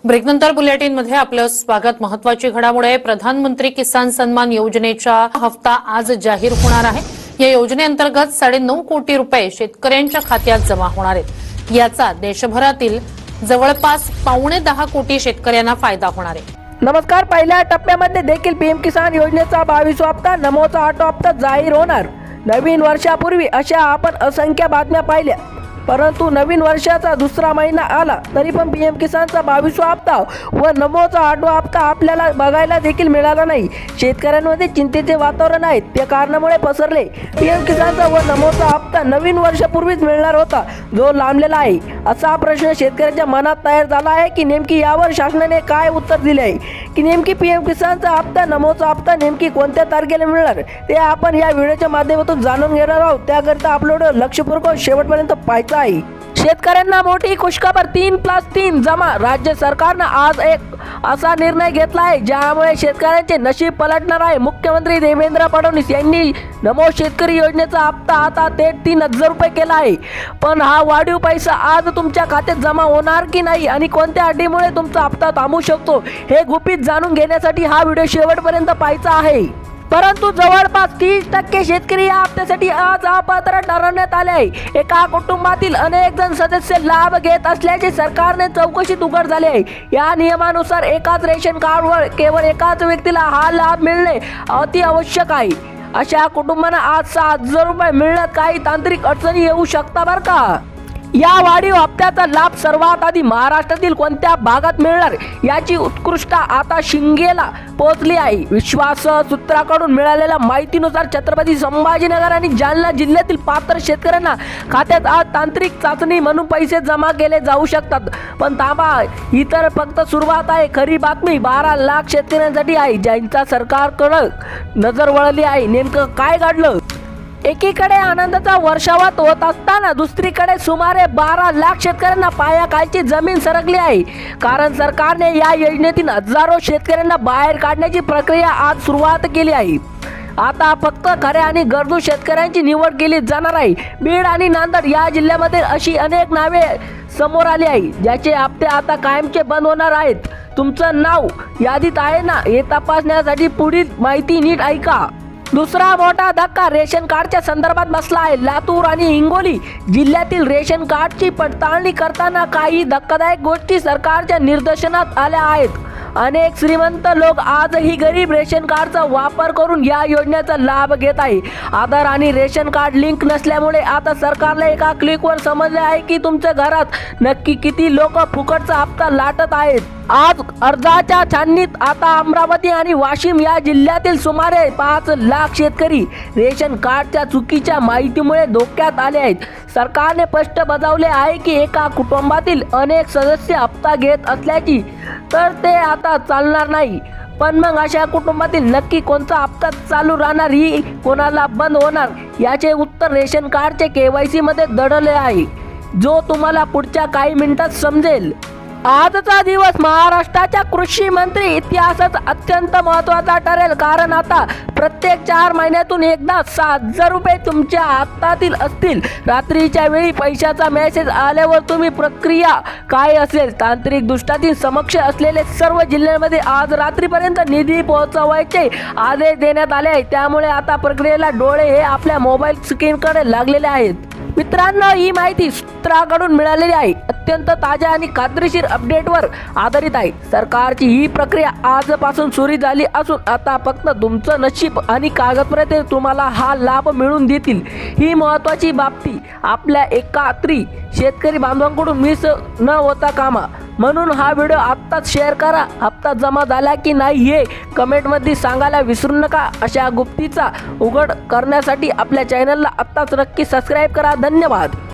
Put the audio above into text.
ब्रेकनंतर बुलेटिनमध्ये आपलं स्वागत। महत्त्वाची घडामोड आहे। प्रधानमंत्री किसान सन्मान योजनेचा हप्ता आज जाहीर होणार आहे। या योजनेअंतर्गत 9.5 कोटी रुपये शेतकऱ्यांच्या खात्यात जमा होणार आहेत। याचा देशभरातील जवळपास 9.25 कोटी शेतकऱ्यांना फायदा होणार आहे। नमस्कार। पहिल्या टप्प्यामध्ये देखील पीएम किसान योजनेचा 22वा हप्ता नमोचा 8वा हप्ता जाहीर होणार। नवीन वर्षापूर्वी अशा आपण असंख्य बातम्या पाहिल्या, परंतु नवीन वर्षाचा दुसरा महिना आला तरी पण पीएम किसानचा 22वा हप्ता व नमोचा 8वा हप्ता आपल्याला बघायला देखील मिळाला नाही। शेतकऱ्यांमध्ये चिंतेचे वातावरण आहे, त्या कारणामुळे पसरले। पीएम किसानचा व नमोचा हप्ता नवीन वर्षापूर्वीच मिळणार होता, जो लांबलेला आहे। असा प्रश्न शेतकऱ्यांच्या मनात तयार झाला आहे की नेमकी यावर शासनाने काय उत्तर दिले आहे, की नेमकी पीएम किसानचा हप्ता नमोचा हप्ता नेमकी कोणत्या तारखेला मिळणार, ते आपण या व्हिडिओच्या माध्यमातून जाणून घेणार आहोत। त्याकरिता आपलं लक्षपूर्वक शेवटपर्यंत पाहायचं आहे। शेतकऱ्यांना मोठी खुशखबर, 3+3 जमा। राज्य सरकारने आज एक असा निर्णय घेतला आहे ज्यामुळे शेतकऱ्यांचे नशीब पलटणार आहे। मुख्यमंत्री देवेंद्र फडणवीस यांनी नमो शेतकरी योजनेचा हप्ता आता थेट 3,000 रुपये केला आहे। पण हा वाढीव पैसा आज तुमच्या खात्यात जमा होणार की नाही आणि कोणत्या अटीमुळे तुमचा हप्ता थांबू शकतो, हे गुपित जाणून घेण्यासाठी हा व्हिडिओ शेवटपर्यंत पाहायचा आहे। परंतु जवळपास 30% शेतकरी या हप्त्यासाठी आज अपात्र ठरवण्यात आले आहे। एका कुटुंबातील अनेक जण सदस्य लाभ घेत असल्याचे सरकारने चौकशीत उघड झाले आहे। या नियमानुसार एकाच रेशन कार्डवर केवळ एकाच व्यक्तीला हा लाभ मिळणे अति आवश्यक आहे। अशा कुटुंबांना आज 6,000 रुपये मिळण्यात काही तांत्रिक अडचणी येऊ शकतात बरं का। या वाढीव हप्त्याचा लाभ सर्वात आधी महाराष्ट्रातील कोणत्या भागात मिळणार याची उत्कृष्टता आता शिंगेला पोहोचली आहे। विश्वास सूत्राकडून मिळालेल्या माहितीनुसार छत्रपती संभाजीनगर आणि जालना जिल्ह्यातील पात्र शेतकऱ्यांना खात्यात आज तांत्रिक चाचणी म्हणून पैसे जमा केले जाऊ शकतात। पण थांबा, ही तर फक्त सुरुवात आहे। खरी बातमी 12 लाख शेतकऱ्यांसाठी आहे ज्यांचा सरकारकडे नजर वळली आहे। नेमकं काय घडलं? एकीकडे आनंदाचा वर्षावत होत असताना दुसरीकडे सुमारे 12 लाख शेतकऱ्यांना पायाखालची जमीन सरकली आहे। कारण सरकारने या योजनेतील हजारो शेतकऱ्यांना बाहेर काढण्याची प्रक्रिया आज सुरुवात केली आहे। आता फक्त खऱ्या आणि गरजू शेतकऱ्यांची निवड केली जाणार आहे। बीड आणि नांदेड या जिल्ह्यामध्ये अशी अनेक नावे समोर आली आहे ज्याचे हप्ते आता कायमचे बंद होणार आहेत। तुमचं नाव यादीत आहे ना, हे तपासण्यासाठी पुढील माहिती नीट ऐका। दुसरा मोठा धक्का रेशन कार्डच्या संदर्भात बसला आहे। लातूर आणि हिंगोली जिल्ह्यातील रेशन कार्डची पडताळणी करताना काही धक्कादायक गोष्टी सरकारच्या निदर्शनास आल्या आहेत। अनेक श्रीमंत लोक आजही गरीब रेशन कार्डचा वापर करून या योजनेचा लाभ घेत आहे। आधार आणि रेशन कार्ड लिंक नसल्यामुळे आता सरकारला एका क्लिकवर समजले आहे की तुमच्या घरात नक्की किती लोक फुकटचा हप्ता लाटत आहेत। आज अर्जाच्या छाननीत आता अमरावती आणि वाशिम या जिल्ह्यातील सुमारे 5 लाख शेतकरी रेशन कार्डच्या चुकीच्या माहितीमुळे धोक्यात आले आहेत। सरकारने स्पष्ट बजावले आहे की एका कुटुंबातील अनेक सदस्य हप्ता घेत असल्याची तर ते आता चालणार नाही। पण मग अशा कुटुंबातील नक्की कोणता हप्ता चालू राहणार, ही कोणाला बंद होणार, याचे उत्तर रेशन कार्डचे KYC मध्ये दडले आहे, जो तुम्हाला पुढच्या काही मिनिटात समजेल। आजचा दिवस महाराष्ट्राच्या कृषी मंत्री इतिहासात अत्यंत महत्त्वाचा ठरेल, कारण आता प्रत्येक 4 महिन्यातून एकदा 6,000 रुपये तुमच्या हातातील असतील। रात्रीच्या वेळी पैशाचा मेसेज आल्यावर तुम्ही प्रक्रिया काय असेल, तांत्रिक दृष्ट्या समक्ष असलेले सर्व जिल्ह्यांमध्ये आज रात्रीपर्यंत निधी पोहोचवायचे आदेश देण्यात आले आहे। त्यामुळे आता प्रक्रियेला डोळे हे आपल्या मोबाईल स्क्रीनकडे लागलेले आहेत। मित्रांनो, ही माहिती सूत्राकडून मिळालेली आहे, अत्यंत ताज्या आणि खात्रीशीर अपडेटवर आधारित आहे। सरकारची ही प्रक्रिया आजपासून सुरू झाली असून आता फक्त तुमचं नशीब आणि कागदपत्रे तुम्हाला हा लाभ मिळवून देतील। ही महत्त्वाची बाबती आपल्या एकात्री शेतकरी बांधवांकडून मिस न होता कामा, म्हणून हा व्हिडिओ आत्ताच शेअर करा। हप्ता जमा झाला की नाही हे कमेंटमध्ये सांगायला विसरू नका। अशा गुप्तीचा उघड करण्यासाठी आपल्या चॅनलला आत्ताच नक्की सबस्क्राईब करा। धन्यवाद।